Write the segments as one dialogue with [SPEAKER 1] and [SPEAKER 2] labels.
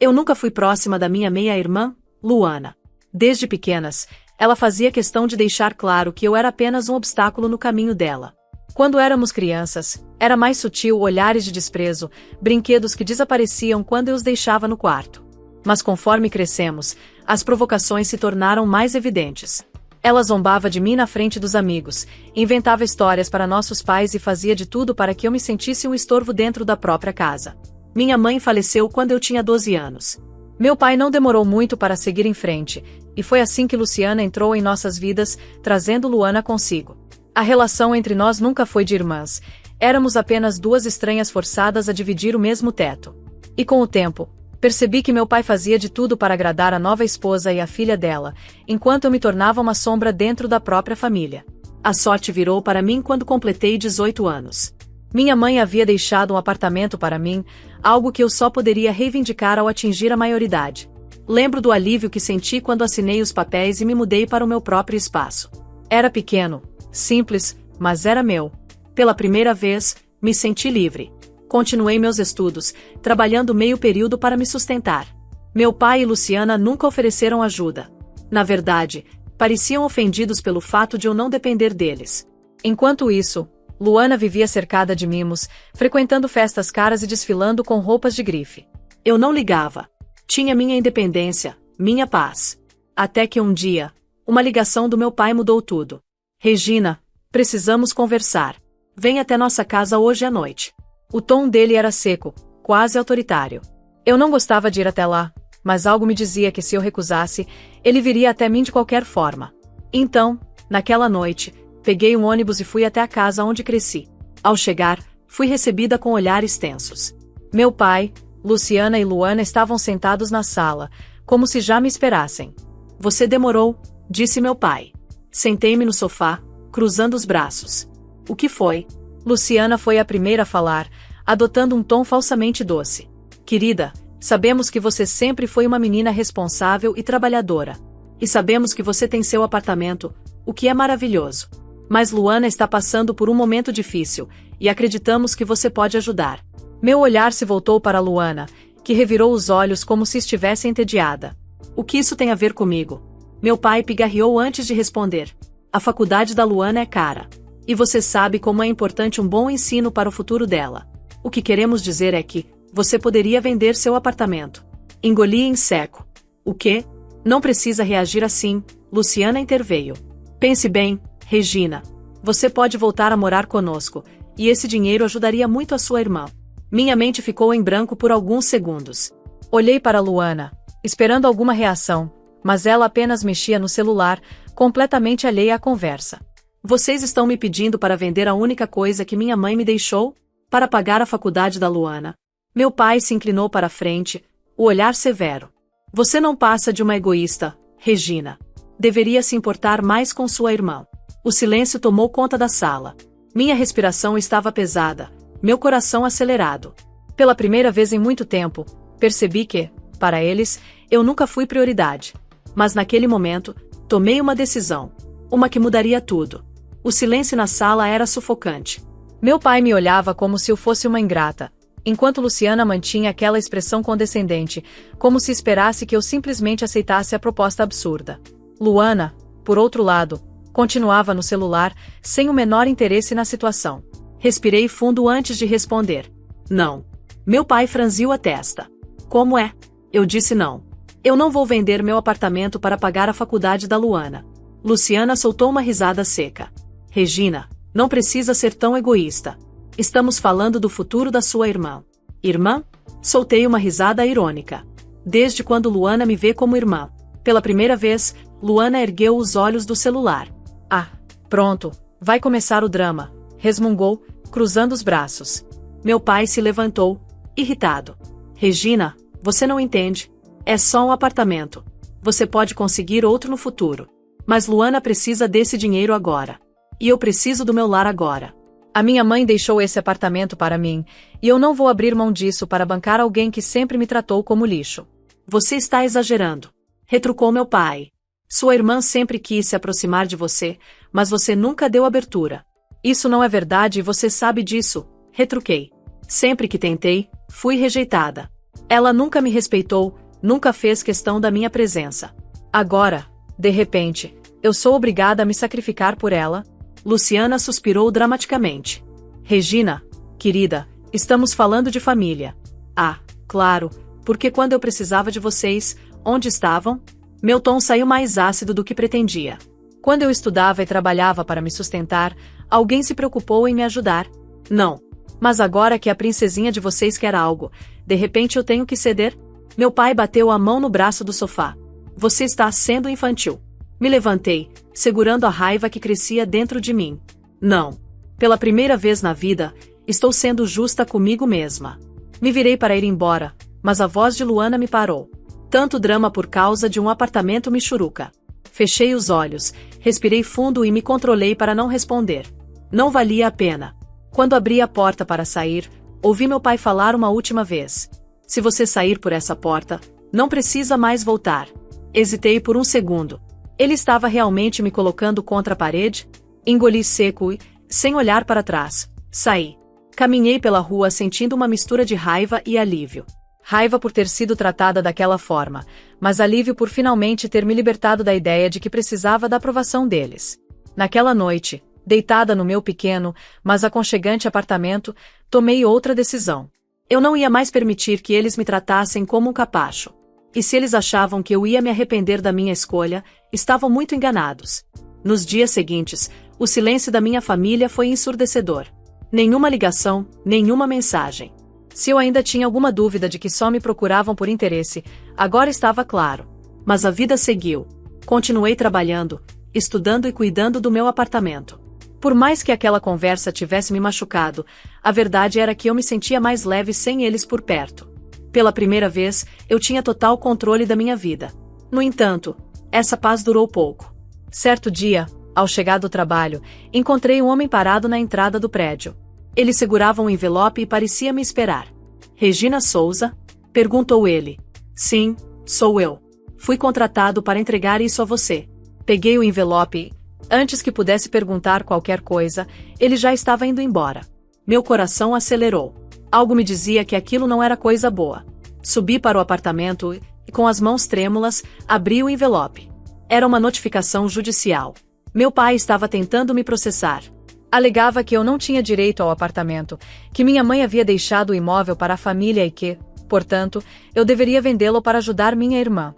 [SPEAKER 1] Eu nunca fui próxima da minha meia-irmã, Luana. Desde pequenas, ela fazia questão de deixar claro que eu era apenas um obstáculo no caminho dela. Quando éramos crianças, era mais sutil olhares de desprezo, brinquedos que desapareciam quando eu os deixava no quarto. Mas conforme crescemos, as provocações se tornaram mais evidentes. Ela zombava de mim na frente dos amigos, inventava histórias para nossos pais e fazia de tudo para que eu me sentisse um estorvo dentro da própria casa. Minha mãe faleceu quando eu tinha 12 anos. Meu pai não demorou muito para seguir em frente, e foi assim que Luciana entrou em nossas vidas, trazendo Luana consigo. A relação entre nós nunca foi de irmãs, éramos apenas duas estranhas forçadas a dividir o mesmo teto. E com o tempo, percebi que meu pai fazia de tudo para agradar a nova esposa e a filha dela, enquanto eu me tornava uma sombra dentro da própria família. A sorte virou para mim quando completei 18 anos. Minha mãe havia deixado um apartamento para mim, algo que eu só poderia reivindicar ao atingir a maioridade. Lembro do alívio que senti quando assinei os papéis e me mudei para o meu próprio espaço. Era pequeno, simples, mas era meu. Pela primeira vez, me senti livre. Continuei meus estudos, trabalhando meio período para me sustentar. Meu pai e Luciana nunca ofereceram ajuda. Na verdade, pareciam ofendidos pelo fato de eu não depender deles. Enquanto isso, Luana vivia cercada de mimos, frequentando festas caras e desfilando com roupas de grife. Eu não ligava. Tinha minha independência, minha paz. Até que um dia, uma ligação do meu pai mudou tudo. Regina, precisamos conversar. Vem até nossa casa hoje à noite. O tom dele era seco, quase autoritário. Eu não gostava de ir até lá, mas algo me dizia que se eu recusasse, ele viria até mim de qualquer forma. Então, naquela noite, peguei um ônibus e fui até a casa onde cresci. Ao chegar, fui recebida com olhares tensos. Meu pai, Luciana e Luana estavam sentados na sala, como se já me esperassem. Você demorou, disse meu pai. Sentei-me no sofá, cruzando os braços. O que foi? Luciana foi a primeira a falar, adotando um tom falsamente doce. Querida, sabemos que você sempre foi uma menina responsável e trabalhadora. E sabemos que você tem seu apartamento, o que é maravilhoso. Mas Luana está passando por um momento difícil, e acreditamos que você pode ajudar. Meu olhar se voltou para Luana, que revirou os olhos como se estivesse entediada. O que isso tem a ver comigo? Meu pai pigarreou antes de responder. A faculdade da Luana é cara. E você sabe como é importante um bom ensino para o futuro dela. O que queremos dizer é que você poderia vender seu apartamento. Engoli em seco. O quê? Não precisa reagir assim, Luciana interveio. Pense bem, Regina. Você pode voltar a morar conosco, e esse dinheiro ajudaria muito a sua irmã. Minha mente ficou em branco por alguns segundos. Olhei para Luana, esperando alguma reação, mas ela apenas mexia no celular, completamente alheia à conversa. Vocês estão me pedindo para vender a única coisa que minha mãe me deixou? Para pagar a faculdade da Luana. Meu pai se inclinou para a frente, o olhar severo. Você não passa de uma egoísta, Regina. Deveria se importar mais com sua irmã. O silêncio tomou conta da sala. Minha respiração estava pesada, meu coração acelerado. Pela primeira vez em muito tempo, percebi que, para eles, eu nunca fui prioridade. Mas naquele momento, tomei uma decisão. Uma que mudaria tudo. O silêncio na sala era sufocante. Meu pai me olhava como se eu fosse uma ingrata, enquanto Luciana mantinha aquela expressão condescendente, como se esperasse que eu simplesmente aceitasse a proposta absurda. Luana, por outro lado, continuava no celular, sem o menor interesse na situação. Respirei fundo antes de responder. Não. Meu pai franziu a testa. Como é? Eu disse não. Eu não vou vender meu apartamento para pagar a faculdade da Luana. Luciana soltou uma risada seca. Regina, não precisa ser tão egoísta. Estamos falando do futuro da sua irmã. Irmã? Soltei uma risada irônica. Desde quando Luana me vê como irmã? Pela primeira vez, Luana ergueu os olhos do celular. Ah, pronto, vai começar o drama, resmungou, cruzando os braços. Meu pai se levantou, irritado. Regina, você não entende. É só um apartamento. Você pode conseguir outro no futuro. Mas Luana precisa desse dinheiro agora. E eu preciso do meu lar agora. A minha mãe deixou esse apartamento para mim, e eu não vou abrir mão disso para bancar alguém que sempre me tratou como lixo. Você está exagerando. Retrucou meu pai. Sua irmã sempre quis se aproximar de você, mas você nunca deu abertura. Isso não é verdade e você sabe disso, retruquei. Sempre que tentei, fui rejeitada. Ela nunca me respeitou, nunca fez questão da minha presença. Agora, de repente, eu sou obrigada a me sacrificar por ela? Luciana suspirou dramaticamente. Regina, querida, estamos falando de família. Ah, claro, porque quando eu precisava de vocês, onde estavam? Meu tom saiu mais ácido do que pretendia. Quando eu estudava e trabalhava para me sustentar, alguém se preocupou em me ajudar? Não. Mas agora que a princesinha de vocês quer algo, de repente eu tenho que ceder? Meu pai bateu a mão no braço do sofá. Você está sendo infantil. Me levantei, segurando a raiva que crescia dentro de mim. Não. Pela primeira vez na vida, estou sendo justa comigo mesma. Me virei para ir embora, mas a voz de Luana me parou. Tanto drama por causa de um apartamento michuruca. Fechei os olhos, respirei fundo e me controlei para não responder. Não valia a pena. Quando abri a porta para sair, ouvi meu pai falar uma última vez. Se você sair por essa porta, não precisa mais voltar. Hesitei por um segundo. Ele estava realmente me colocando contra a parede? Engoli seco e, sem olhar para trás, saí. Caminhei pela rua sentindo uma mistura de raiva e alívio. Raiva por ter sido tratada daquela forma, mas alívio por finalmente ter me libertado da ideia de que precisava da aprovação deles. Naquela noite, deitada no meu pequeno, mas aconchegante apartamento, tomei outra decisão. Eu não ia mais permitir que eles me tratassem como um capacho. E se eles achavam que eu ia me arrepender da minha escolha, estavam muito enganados. Nos dias seguintes, o silêncio da minha família foi ensurdecedor. Nenhuma ligação, nenhuma mensagem. Se eu ainda tinha alguma dúvida de que só me procuravam por interesse, agora estava claro. Mas a vida seguiu. Continuei trabalhando, estudando e cuidando do meu apartamento. Por mais que aquela conversa tivesse me machucado, a verdade era que eu me sentia mais leve sem eles por perto. Pela primeira vez, eu tinha total controle da minha vida. No entanto, essa paz durou pouco. Certo dia, ao chegar do trabalho, encontrei um homem parado na entrada do prédio. Ele segurava um envelope e parecia me esperar. Regina Souza? Perguntou ele. Sim, sou eu. Fui contratado para entregar isso a você. Peguei o envelope e, antes que pudesse perguntar qualquer coisa, ele já estava indo embora. Meu coração acelerou. Algo me dizia que aquilo não era coisa boa. Subi para o apartamento e, com as mãos trêmulas, abri o envelope. Era uma notificação judicial. Meu pai estava tentando me processar. Alegava que eu não tinha direito ao apartamento, que minha mãe havia deixado o imóvel para a família e que, portanto, eu deveria vendê-lo para ajudar minha irmã.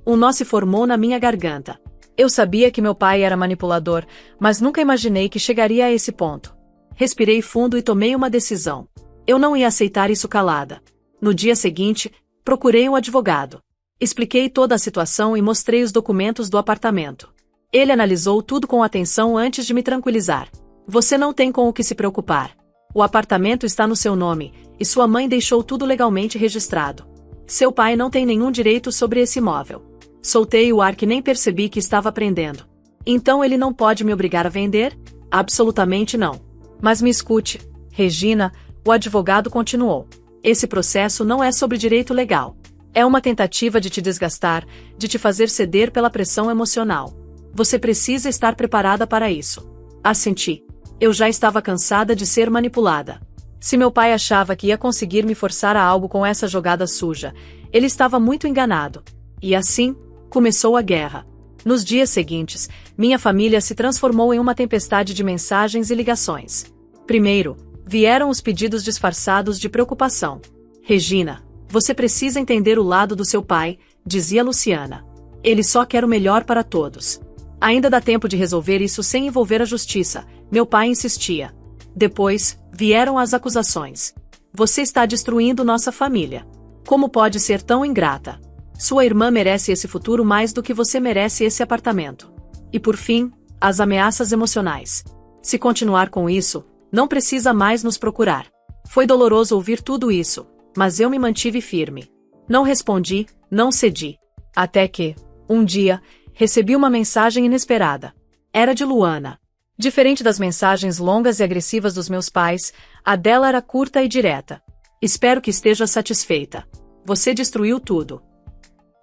[SPEAKER 1] Um nó se formou na minha garganta. Eu sabia que meu pai era manipulador, mas nunca imaginei que chegaria a esse ponto. Respirei fundo e tomei uma decisão. Eu não ia aceitar isso calada. No dia seguinte, procurei um advogado. Expliquei toda a situação e mostrei os documentos do apartamento. Ele analisou tudo com atenção antes de me tranquilizar. Você não tem com o que se preocupar. O apartamento está no seu nome, e sua mãe deixou tudo legalmente registrado. Seu pai não tem nenhum direito sobre esse imóvel. Soltei o ar que nem percebi que estava prendendo. Então ele não pode me obrigar a vender? Absolutamente não. Mas me escute, Regina, o advogado continuou. Esse processo não é sobre direito legal. É uma tentativa de te desgastar, de te fazer ceder pela pressão emocional. Você precisa estar preparada para isso. Assenti. Eu já estava cansada de ser manipulada. Se meu pai achava que ia conseguir me forçar a algo com essa jogada suja, ele estava muito enganado. E assim, começou a guerra. Nos dias seguintes, minha família se transformou em uma tempestade de mensagens e ligações. Primeiro, vieram os pedidos disfarçados de preocupação. Regina, você precisa entender o lado do seu pai, dizia Luciana. Ele só quer o melhor para todos. Ainda dá tempo de resolver isso sem envolver a justiça, meu pai insistia. Depois, vieram as acusações. Você está destruindo nossa família. Como pode ser tão ingrata? Sua irmã merece esse futuro mais do que você merece esse apartamento. E por fim, as ameaças emocionais. Se continuar com isso, não precisa mais nos procurar. Foi doloroso ouvir tudo isso, mas eu me mantive firme. Não respondi, não cedi. Até que, um dia, recebi uma mensagem inesperada. Era de Luana. Diferente das mensagens longas e agressivas dos meus pais, a dela era curta e direta. Espero que esteja satisfeita. Você destruiu tudo.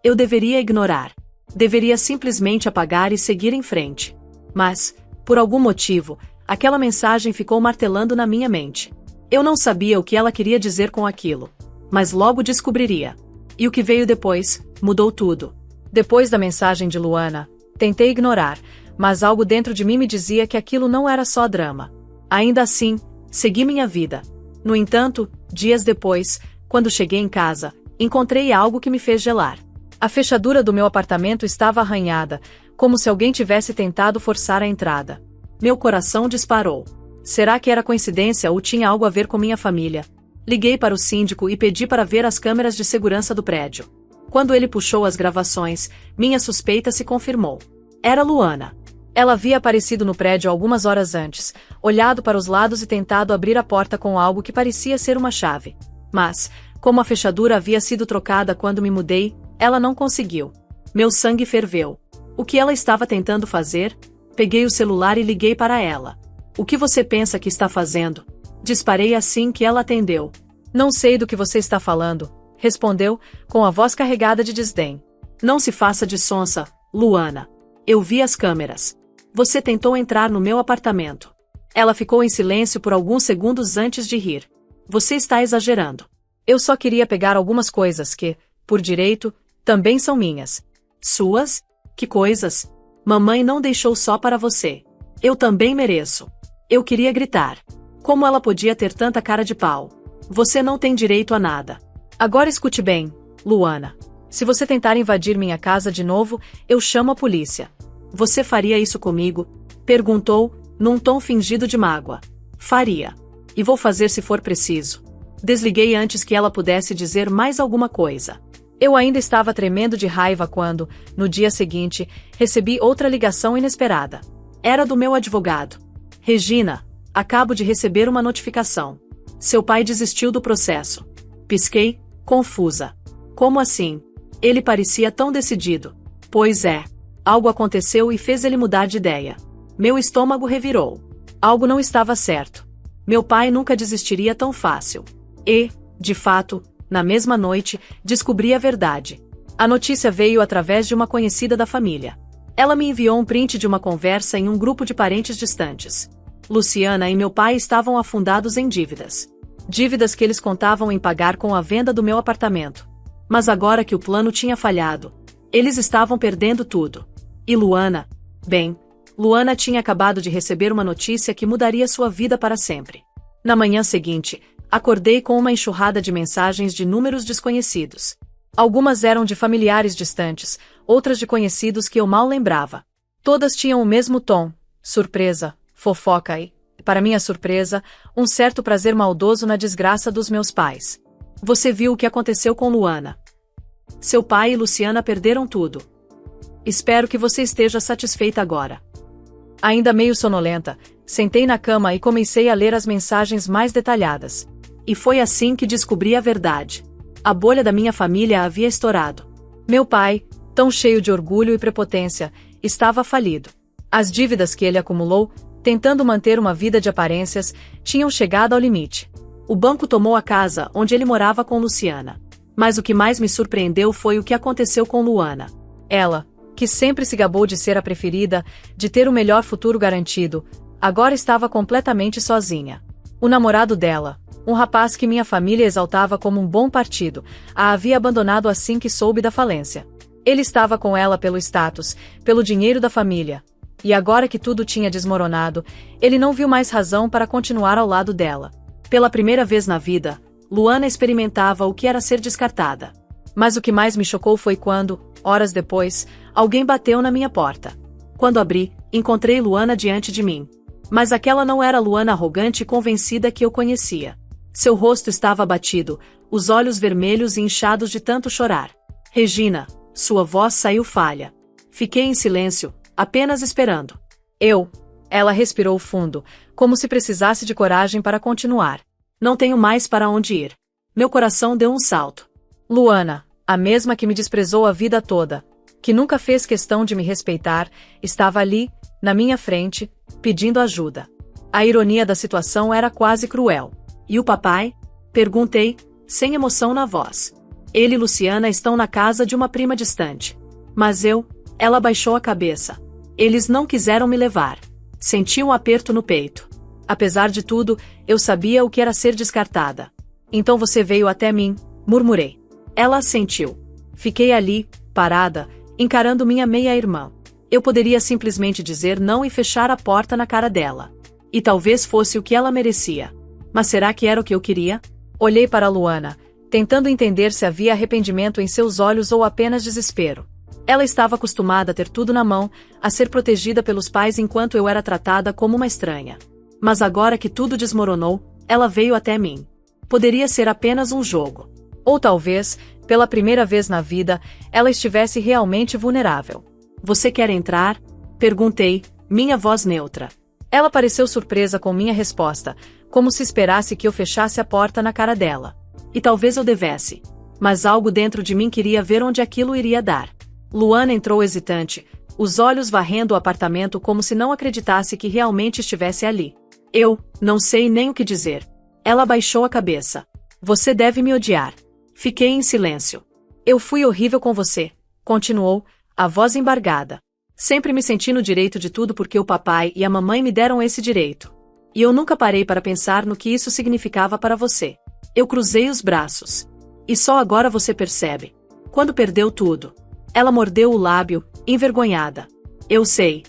[SPEAKER 1] Eu deveria ignorar. Deveria simplesmente apagar e seguir em frente. Mas, por algum motivo, aquela mensagem ficou martelando na minha mente. Eu não sabia o que ela queria dizer com aquilo. mas logo descobriria. E o que veio depois, mudou tudo. Depois da mensagem de Luana, tentei ignorar, mas algo dentro de mim me dizia que aquilo não era só drama. Ainda assim, segui minha vida. No entanto, dias depois, quando cheguei em casa, encontrei algo que me fez gelar. A fechadura do meu apartamento estava arranhada, como se alguém tivesse tentado forçar a entrada. Meu coração disparou. Será que era coincidência ou tinha algo a ver com minha família? Liguei para o síndico e pedi para ver as câmeras de segurança do prédio. Quando ele puxou as gravações, minha suspeita se confirmou. Era Luana. Ela havia aparecido no prédio algumas horas antes, olhado para os lados e tentado abrir a porta com algo que parecia ser uma chave. Mas, como a fechadura havia sido trocada quando me mudei, ela não conseguiu. Meu sangue ferveu. O que ela estava tentando fazer? Peguei o celular e liguei para ela. O que você pensa que está fazendo? Disparei assim que ela atendeu. Não sei do que você está falando, respondeu, com a voz carregada de desdém. Não se faça de sonsa, Luana. Eu vi as câmeras. Você tentou entrar no meu apartamento. Ela ficou em silêncio por alguns segundos antes de rir. Você está exagerando. Eu só queria pegar algumas coisas que, por direito, também são minhas. Suas? Que coisas? Mamãe não deixou só para você. Eu também mereço. Eu queria gritar. Como ela podia ter tanta cara de pau? Você não tem direito a nada. Agora escute bem, Luana. Se você tentar invadir minha casa de novo, eu chamo a polícia. Você faria isso comigo? Perguntou, num tom fingido de mágoa. Faria. E vou fazer se for preciso. Desliguei antes que ela pudesse dizer mais alguma coisa. Eu ainda estava tremendo de raiva quando, no dia seguinte, recebi outra ligação inesperada. Era do meu advogado. Regina, acabo de receber uma notificação. Seu pai desistiu do processo. Pisquei, confusa. Como assim? Ele parecia tão decidido. Pois é. Algo aconteceu e fez ele mudar de ideia. Meu estômago revirou. Algo não estava certo. Meu pai nunca desistiria tão fácil. E, de fato, na mesma noite, descobri a verdade. A notícia veio através de uma conhecida da família. Ela me enviou um print de uma conversa em um grupo de parentes distantes. Luciana e meu pai estavam afundados em dívidas. Dívidas que eles contavam em pagar com a venda do meu apartamento. Mas agora que o plano tinha falhado, eles estavam perdendo tudo. E Luana? Bem, Luana tinha acabado de receber uma notícia que mudaria sua vida para sempre. Na manhã seguinte, acordei com uma enxurrada de mensagens de números desconhecidos. Algumas eram de familiares distantes, outras de conhecidos que eu mal lembrava. Todas tinham o mesmo tom, surpresa, fofoca e, para minha surpresa, um certo prazer maldoso na desgraça dos meus pais. Você viu o que aconteceu com Luana? Seu pai e Luciana perderam tudo. Espero que você esteja satisfeita agora. Ainda meio sonolenta, sentei na cama e comecei a ler as mensagens mais detalhadas. E foi assim que descobri a verdade. A bolha da minha família havia estourado. Meu pai, tão cheio de orgulho e prepotência, estava falido. As dívidas que ele acumulou, tentando manter uma vida de aparências, tinham chegado ao limite. O banco tomou a casa onde ele morava com Luciana. Mas o que mais me surpreendeu foi o que aconteceu com Luana. Ela, que sempre se gabou de ser a preferida, de ter o melhor futuro garantido, agora estava completamente sozinha. O namorado dela, um rapaz que minha família exaltava como um bom partido, a havia abandonado assim que soube da falência. Ele estava com ela pelo status, pelo dinheiro da família. E agora que tudo tinha desmoronado, ele não viu mais razão para continuar ao lado dela. Pela primeira vez na vida, Luana experimentava o que era ser descartada. Mas o que mais me chocou foi quando, horas depois, alguém bateu na minha porta. Quando abri, encontrei Luana diante de mim. Mas aquela não era a Luana arrogante e convencida que eu conhecia. Seu rosto estava abatido, os olhos vermelhos e inchados de tanto chorar. Regina, sua voz saiu falha. Fiquei em silêncio, apenas esperando. Ela respirou fundo, como se precisasse de coragem para continuar. Não tenho mais para onde ir. Meu coração deu um salto. Luana, a mesma que me desprezou a vida toda, que nunca fez questão de me respeitar, estava ali, na minha frente, pedindo ajuda. A ironia da situação era quase cruel. E o papai? Perguntei, sem emoção na voz. Ele e Luciana estão na casa de uma prima distante. Mas ela baixou a cabeça. Eles não quiseram me levar. Senti um aperto no peito. Apesar de tudo, eu sabia o que era ser descartada. Então você veio até mim, Murmurei. Ela assentiu. Fiquei ali, parada, encarando minha meia-irmã. Eu poderia simplesmente dizer não e fechar a porta na cara dela. E talvez fosse o que ela merecia. Mas será que era o que eu queria? Olhei para Luana, tentando entender se havia arrependimento em seus olhos ou apenas desespero. Ela estava acostumada a ter tudo na mão, a ser protegida pelos pais enquanto eu era tratada como uma estranha. Mas agora que tudo desmoronou, ela veio até mim. Poderia ser apenas um jogo. Ou talvez, pela primeira vez na vida, ela estivesse realmente vulnerável. Você quer entrar? Perguntei, minha voz neutra. Ela pareceu surpresa com minha resposta, como se esperasse que eu fechasse a porta na cara dela. E talvez eu devesse. Mas algo dentro de mim queria ver onde aquilo iria dar. Luana entrou hesitante, os olhos varrendo o apartamento como se não acreditasse que realmente estivesse ali. Eu não sei nem o que dizer. Ela baixou a cabeça. Você deve me odiar. Fiquei em silêncio. Eu fui horrível com você, continuou, a voz embargada. Sempre me senti no direito de tudo porque o papai e a mamãe me deram esse direito. E eu nunca parei para pensar no que isso significava para você. Eu cruzei os braços. E só agora você percebe. Quando perdeu tudo. Ela mordeu o lábio, envergonhada. Eu sei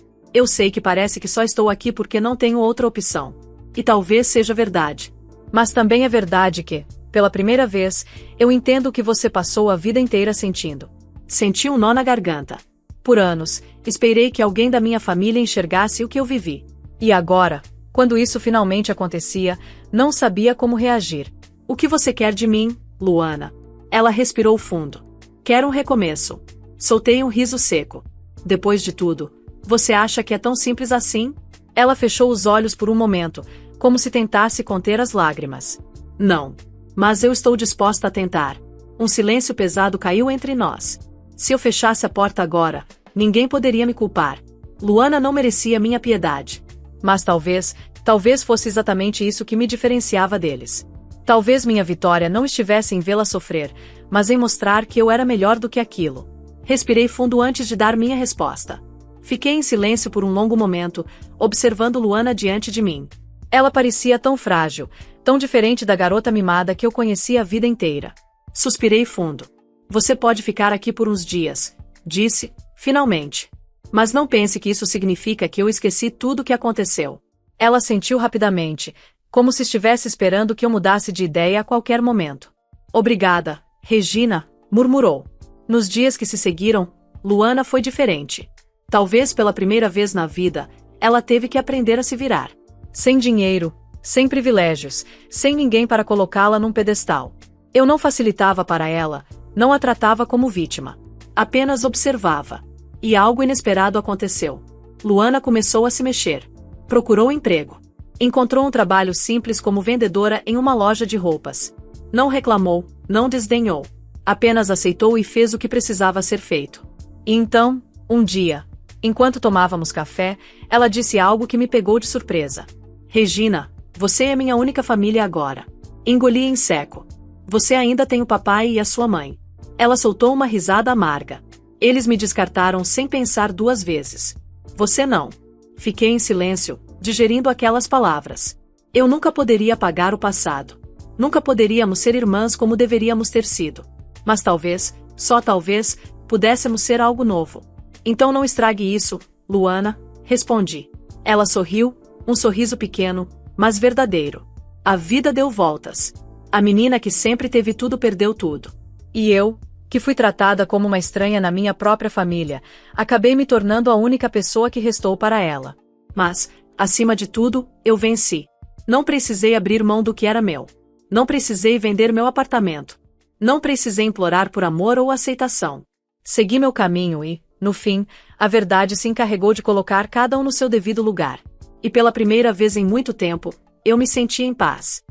[SPEAKER 1] que parece que só estou aqui porque não tenho outra opção. E talvez seja verdade. Mas também é verdade que, pela primeira vez, eu entendo o que você passou a vida inteira sentindo. Senti um nó na garganta. Por anos, esperei que alguém da minha família enxergasse o que eu vivi. E agora, quando isso finalmente acontecia, não sabia como reagir. O que você quer de mim, Luana? Ela respirou fundo. Quero um recomeço. Soltei um riso seco. Depois de tudo, você acha que é tão simples assim? Ela fechou os olhos por um momento, como se tentasse conter as lágrimas. Não. Mas eu estou disposta a tentar. Um silêncio pesado caiu entre nós. Se eu fechasse a porta agora, ninguém poderia me culpar. Luana não merecia minha piedade. Mas talvez fosse exatamente isso que me diferenciava deles. Talvez minha vitória não estivesse em vê-la sofrer, mas em mostrar que eu era melhor do que aquilo. Respirei fundo antes de dar minha resposta. Fiquei em silêncio por um longo momento, observando Luana diante de mim. Ela parecia tão frágil, tão diferente da garota mimada que eu conhecia a vida inteira. Suspirei fundo. Você pode ficar aqui por uns dias, disse, finalmente. Mas não pense que isso significa que eu esqueci tudo o que aconteceu. Ela assentiu rapidamente, como se estivesse esperando que eu mudasse de ideia a qualquer momento. Obrigada, Regina, murmurou. Nos dias que se seguiram, Luana foi diferente. Talvez pela primeira vez na vida, ela teve que aprender a se virar. Sem dinheiro, sem privilégios, sem ninguém para colocá-la num pedestal. Eu não facilitava para ela, não a tratava como vítima. Apenas observava. E algo inesperado aconteceu. Luana começou a se mexer. Procurou emprego. Encontrou um trabalho simples como vendedora em uma loja de roupas. Não reclamou, não desdenhou. Apenas aceitou e fez o que precisava ser feito. E então, um dia, enquanto tomávamos café, ela disse algo que me pegou de surpresa. Regina, você é minha única família agora. Engoli em seco. Você ainda tem o papai e a sua mãe. Ela soltou uma risada amarga. Eles me descartaram sem pensar duas vezes. Você não. Fiquei em silêncio, digerindo aquelas palavras. Eu nunca poderia apagar o passado. Nunca poderíamos ser irmãs como deveríamos ter sido. Mas talvez, só talvez, pudéssemos ser algo novo. Então não estrague isso, Luana, respondi. Ela sorriu, um sorriso pequeno, mas verdadeiro. A vida deu voltas. A menina que sempre teve tudo perdeu tudo. E eu, que fui tratada como uma estranha na minha própria família, acabei me tornando a única pessoa que restou para ela. Mas, acima de tudo, eu venci. Não precisei abrir mão do que era meu. Não precisei vender meu apartamento. Não precisei implorar por amor ou aceitação. Segui meu caminho e, no fim, a verdade se encarregou de colocar cada um no seu devido lugar. E pela primeira vez em muito tempo, eu me senti em paz.